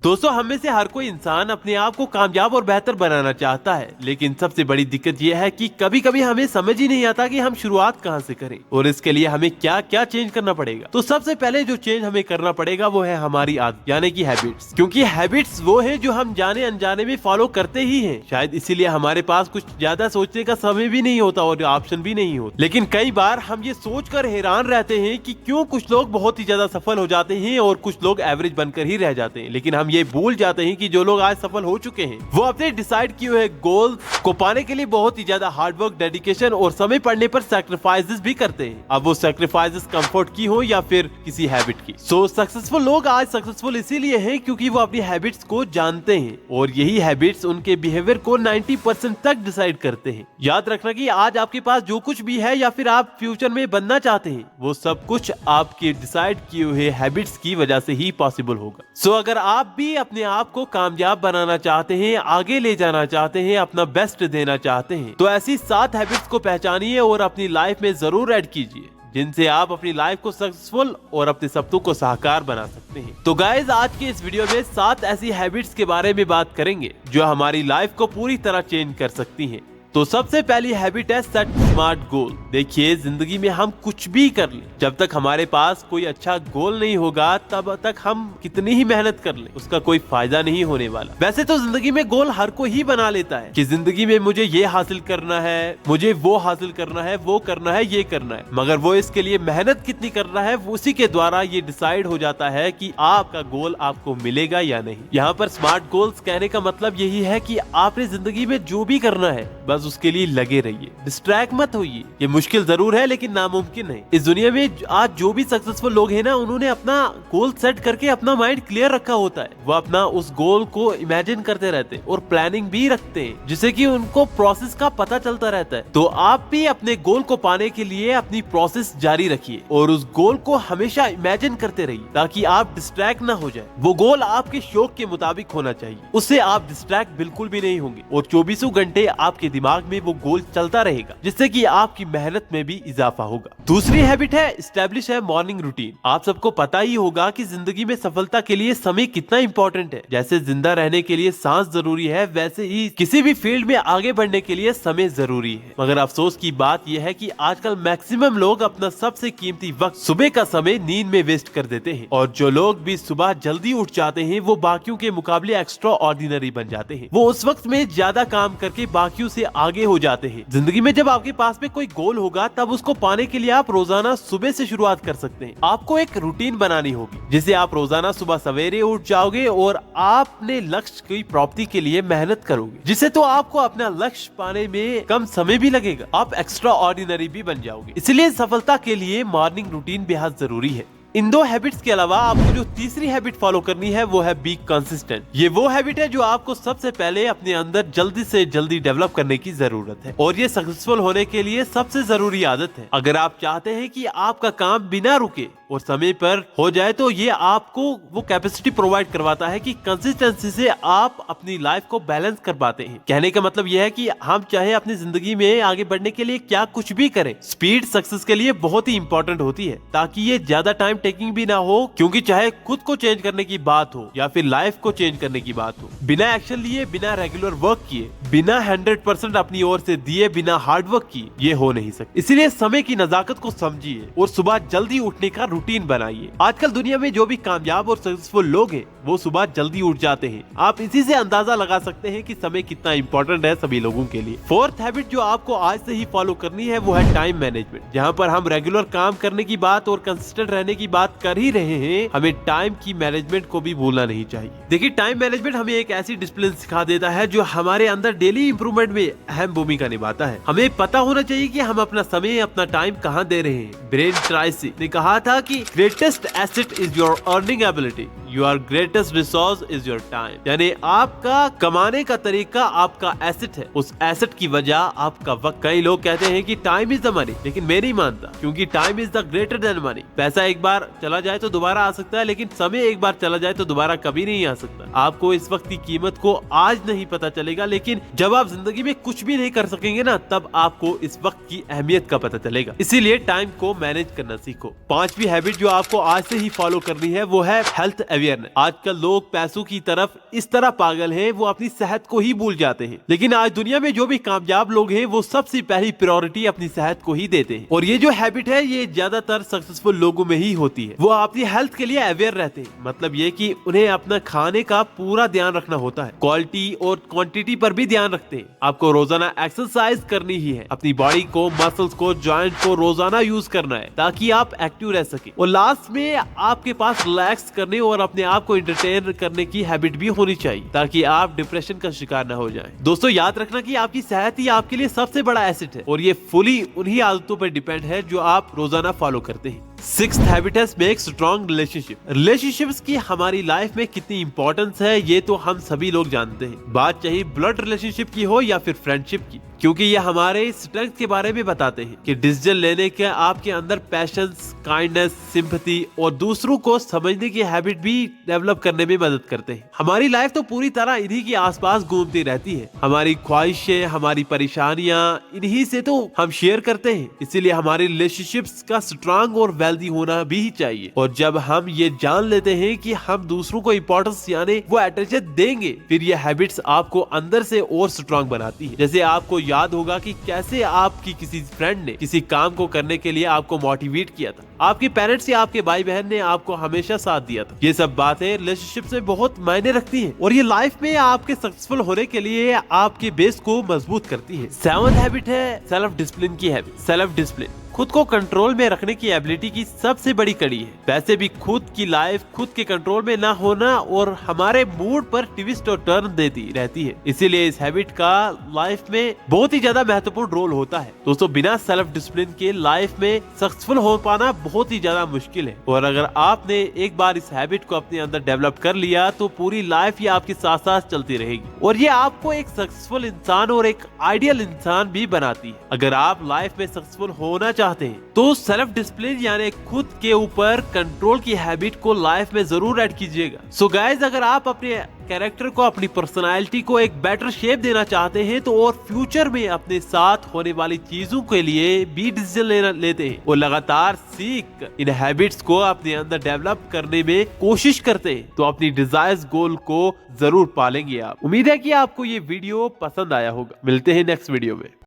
दोस्तों, हम में से हर कोई इंसान अपने आप को कामयाब और बेहतर बनाना चाहता है, लेकिन सबसे बड़ी दिक्कत यह है कि कभी कभी हमें समझ ही नहीं आता कि हम शुरुआत कहां से करें और इसके लिए हमें क्या क्या चेंज करना पड़ेगा। तो सबसे पहले जो चेंज हमें करना पड़ेगा वो है हमारी आदत यानी कि हैबिट्स, क्योंकि हैबिट्स वो है जो हम जाने अनजाने में फॉलो करते ही हैं। शायद इसीलिए हमारे पास कुछ ज्यादा सोचने का समय भी नहीं होता और ऑप्शन भी नहीं होता, लेकिन कई बार हम ये सोचकर हैरान रहते हैं कि क्यों कुछ लोग बहुत ही ज्यादा सफल हो जाते हैं और कुछ लोग एवरेज बनकर ही रह जाते हैं। लेकिन हम ये भूल जाते हैं कि जो लोग आज सफल हो चुके हैं वो अपने डिसाइड किए हुए गोल को पाने के लिए बहुत ही ज्यादा हार्डवर्क, डेडिकेशन और समय पड़ने पर सैक्रिफाइसेस भी करते हैं। अब वो सैक्रिफाइसेस कंफर्ट की हो या फिर किसी हैबिट की। सक्सेसफुल लोग आज सक्सेसफुल इसीलिए हैं क्योंकि वो अपनी हैबिट्स को जानते हैं और यही हैबिट्स उनके बिहेवियर को 90% तक डिसाइड करते हैं। याद रखना कि आज आपके पास जो कुछ भी है या फिर आप फ्यूचर में बनना चाहते हैं वो सब कुछ आपके डिसाइड किए हुए हैबिट्स की वजह से ही पॉसिबल होगा। अगर आप भी अपने आप को कामयाब बनाना चाहते हैं, आगे ले जाना चाहते हैं, अपना बेस्ट देना चाहते हैं, तो ऐसी 7 हैबिट्स को पहचानिए और अपनी लाइफ में जरूर ऐड कीजिए जिनसे आप अपनी लाइफ को सक्सेसफुल और अपने सपनों को साकार बना सकते हैं। तो गाइज, आज के इस वीडियो में 7 ऐसी हैबिट्स के बारे में बात करेंगे जो हमारी लाइफ को पूरी तरह चेंज कर सकती हैं। तो सबसे पहली हैबिट है सेट स्मार्ट गोल। देखिए, जिंदगी में हम कुछ भी कर लें, जब तक हमारे पास कोई अच्छा गोल नहीं होगा तब तक हम कितनी ही मेहनत कर लें उसका कोई फायदा नहीं होने वाला। वैसे तो जिंदगी में गोल हर कोई ही बना लेता है कि जिंदगी में मुझे ये हासिल करना है, मुझे वो हासिल करना है, वो करना है, ये करना है, मगर वो इसके लिए मेहनत कितनी करना है उसी के द्वारा ये डिसाइड हो जाता है कि आपका गोल आपको मिलेगा या नहीं। यहाँ पर स्मार्ट गोल्स कहने का मतलब यही है कि आपने जिंदगी में जो भी करना है बस उसके लिए लगे रहिए, डिस्ट्रैक्ट मत होइए। ये मुश्किल जरूर है लेकिन नामुमकिन है। इस दुनिया में आज जो भी सक्सेसफुल लोग हैं ना, उन्होंने अपना गोल सेट करके अपना माइंड क्लियर रखा होता है। वो अपना उस गोल को इमेजिन करते रहते हैं और प्लानिंग भी रखते हैं जिससे कि उनको प्रोसेस का पता चलता रहता है। तो आप भी अपने गोल को पाने के लिए अपनी प्रोसेस जारी रखिए और उस गोल को हमेशा इमेजिन करते रहिए ताकि आप डिस्ट्रैक्ट ना हो जाए। वो गोल आपके शौक के मुताबिक होना चाहिए, उससे आप डिस्ट्रैक्ट बिल्कुल भी नहीं होंगे और 24 घंटे आपके दिमाग में वो गोल चलता रहेगा जिससे कि आपकी मेहनत में भी इजाफा होगा। दूसरी हैबिट है एस्टैब्लिश है मॉर्निंग रूटीन। आप सबको पता ही होगा कि जिंदगी में सफलता के लिए समय कितना इंपॉर्टेंट है। जैसे जिंदा रहने के लिए सांस जरूरी है, वैसे ही किसी भी फील्ड में आगे बढ़ने के लिए समय जरूरी है। मगर अफसोस की बात यह है कि आजकल मैक्सिमम लोग अपना सबसे कीमती वक्त सुबह का समय नींद में वेस्ट कर देते हैं और जो लोग भी सुबह जल्दी उठ जाते हैं वो बाकियों के मुकाबले एक्स्ट्रा ऑर्डिनरी बन जाते हैं। वो उस वक्त में ज्यादा काम करके बाकियों से आगे हो जाते हैं। जिंदगी में जब आपके पास में कोई गोल होगा तब उसको पाने के लिए आप रोजाना सुबह से शुरुआत कर सकते हैं। आपको एक रूटीन बनानी होगी जिसे आप रोजाना सुबह सवेरे उठ जाओगे और आपने लक्ष्य की प्राप्ति के लिए मेहनत करोगे, जिससे तो आपको अपना लक्ष्य पाने में कम समय भी लगेगा, आप एक्स्ट्रा ऑर्डिनरी भी बन जाओगे। इसलिए सफलता के लिए मॉर्निंग रूटीन बेहद जरूरी है। इन 2 हैबिट्स के अलावा आपको जो तीसरी हैबिट फॉलो करनी है वो है बी कंसिस्टेंट। ये वो हैबिट है जो आपको सबसे पहले अपने अंदर जल्दी से जल्दी डेवलप करने की जरूरत है और ये सक्सेसफुल होने के लिए सबसे जरूरी आदत है। अगर आप चाहते हैं कि आपका काम बिना रुके और समय पर हो जाए तो ये आपको वो कैपेसिटी प्रोवाइड करवाता है कि कंसिस्टेंसी से आप अपनी लाइफ को बैलेंस कर पाते हैं। कहने का मतलब यह है कि हम चाहे अपनी जिंदगी में आगे बढ़ने के लिए क्या कुछ भी करें, स्पीड सक्सेस के लिए बहुत ही इंपॉर्टेंट होती है ताकि ये ज्यादा टाइम टेकिंग भी ना हो, क्योंकि चाहे खुद को चेंज करने की बात हो या फिर लाइफ को चेंज करने की बात हो, बिना एक्शन लिए, बिना रेगुलर वर्क किए, बिना 100% अपनी ओर से दिए, बिना हार्ड वर्क किए ये हो नहीं सकता। इसलिए समय की नजाकत को समझिए और सुबह जल्दी उठने का रूटीन बनाइए। आजकल दुनिया में जो भी कामयाब और सक्सेसफुल लोग हैं वो सुबह जल्दी उठ जाते हैं। आप इसी से अंदाजा लगा सकते हैं कि समय कितना इंपॉर्टेंट है सभी लोगों के लिए। फोर्थ हैबिट जो आपको आज से ही फॉलो करनी है वो है टाइम मैनेजमेंट। जहाँ पर हम रेगुलर काम करने की बात और कंसिस्टेंट रहने की बात कर ही रहे हैं, हमें टाइम की मैनेजमेंट को भी भूलना नहीं चाहिए। देखिए, टाइम मैनेजमेंट हमें एक ऐसी डिसिप्लिन सिखा देता है जो हमारे अंदर डेली इंप्रूवमेंट में अहम भूमिका निभाता है। हमें पता होना चाहिए कि हम अपना समय, अपना टाइम कहाँ दे रहे हैं। ब्रेन ट्राइसी ने कहा था कि greatest asset is your earning ability, your greatest resource is your time. यानी आपका कमाने का तरीका आपका एसेट है, उस एसेट की वजह आपका वक्त। कई लोग कहते हैं कि टाइम इज द मनी, लेकिन मैं नहीं मानता, क्योंकि time is the greater than money. पैसा एक बार चला जाए तो दोबारा आ सकता है, लेकिन समय एक बार चला जाए तो दोबारा कभी नहीं आ सकता। आपको इस वक्त की कीमत को आज नहीं पता चलेगा, लेकिन जब आप जिंदगी में कुछ भी नहीं कर सकेंगे ना, तब आपको इस वक्त की अहमियत का पता चलेगा। इसीलिए टाइम को मैनेज करना सीखो। 5वीं हैबिट जो आपको आज से ही फॉलो करनी है वो है हेल्थ अवेयरनेस। आजकल लोग पैसों की तरफ इस तरह पागल हैं, वो अपनी सेहत को ही भूल जाते हैं। लेकिन आज दुनिया में जो भी कामयाब लोग हैं वो सबसे पहली प्रायोरिटी अपनी सेहत को ही देते हैं। और ये जो हैबिट है ये ज्यादातर सक्सेसफुल लोगों में ही होती है। वो अपनी हेल्थ के लिए अवेयर रहते हैं, मतलब ये कि उन्हें अपना खाने का पूरा ध्यान रखना होता है, क्वालिटी और क्वांटिटी पर भी ध्यान रखते हैं। आपको रोजाना एक्सरसाइज करनी ही है, अपनी बॉडी को, मसल्स को, जॉइंट को रोजाना यूज करना है ताकि आप एक्टिव रह सके। और लास्ट में आपके पास रिलैक्स करने और अपने आप को एंटरटेन करने की हैबिट भी होनी चाहिए ताकि आप डिप्रेशन का शिकार न हो जाएं। दोस्तों याद रखना कि आपकी सेहत ही आपके लिए सबसे बड़ा एसेट है और ये फुली उन्हीं आदतों पर डिपेंड है जो आप रोजाना फॉलो करते हैं। सिक्स्थ हैबिट है मेक स्ट्रॉन्ग रिलेशनशिप। रिलेशनशिप्स की हमारी लाइफ में कितनी इंपॉर्टेंस है ये तो हम सभी लोग जानते हैं, बात चाहे ब्लड रिलेशनशिप की हो या फिर फ्रेंडशिप की, क्योंकि ये हमारे स्ट्रेंथ के बारे में बताते हैं कि डिसीजन लेने के आपके अंदर पैशंस, काइंडनेस, सिंपैथी और दूसरों को समझने की हैबिट भी डेवलप करने में मदद करते हैं। हमारी लाइफ तो पूरी तरह इन्हीं के आसपास घूमती रहती है। हमारी ख्वाहिशें, हमारी परेशानियां इन्हीं से तो हम शेयर करते हैं, इसीलिए हमारे रिलेशनशिप्स का स्ट्रांग और वेल्दी होना भी चाहिए। और जब हम ये जान लेते हैं कि हम दूसरों को इंपॉर्टेंस यानी वो अटेंशन देंगे, फिर ये हैबिट्स आपको अंदर से और स्ट्रांग बनाती है। जैसे आपको याद होगा कि कैसे आपकी किसी फ्रेंड ने किसी काम को करने के लिए आपको मोटिवेट किया था, आपके पेरेंट्स या आपके भाई बहन ने आपको हमेशा साथ दिया था। ये सब बातें रिलेशनशिप से बहुत मायने रखती हैं और ये लाइफ में आपके सक्सेसफुल होने के लिए आपके बेस को मजबूत करती है। सेवंथ हैबिट है सेल्फ डिसिप्लिन की हैबिट। सेल्फ डिसिप्लिन खुद को कंट्रोल में रखने की एबिलिटी की सबसे बड़ी कड़ी है। वैसे भी खुद की लाइफ खुद के कंट्रोल में ना होना और हमारे मूड पर ट्विस्ट और टर्न देती रहती है, इसीलिए इस हैबिट का लाइफ में बहुत ही ज्यादा महत्वपूर्ण रोल होता है। दोस्तों बिना सेल्फ डिसिप्लिन के लाइफ में सक्सेसफुल हो पाना बहुत ही ज्यादा मुश्किल है और अगर आपने एक बार इस हैबिट को अपने अंदर डेवलप कर लिया तो पूरी लाइफ ये आपके साथ साथ चलती रहेगी और ये आपको एक सक्सेसफुल इंसान और एक आइडियल इंसान भी बनाती है। अगर आप लाइफ में सक्सेसफुल होना चाहते हैं तो सेल्फ डिसिप्लिन यानी खुद के ऊपर कंट्रोल की हैबिट को लाइफ में जरूर ऐड कीजिएगा। सो गाइस, अगर आप अपने कैरेक्टर को, अपनी पर्सनालिटी को एक बेटर शेप देना चाहते हैं तो और फ्यूचर में अपने साथ होने वाली चीजों के लिए भी डिसीजन लेते हैं और लगातार सीख इन हैबिट्स को अपने अंदर डेवलप करने में कोशिश करते हैं तो अपनी डिजायर्स गोल को जरूर पालेंगे आप। उम्मीद है कि आपको ये वीडियो पसंद आया होगा। मिलते हैं नेक्स्ट वीडियो में।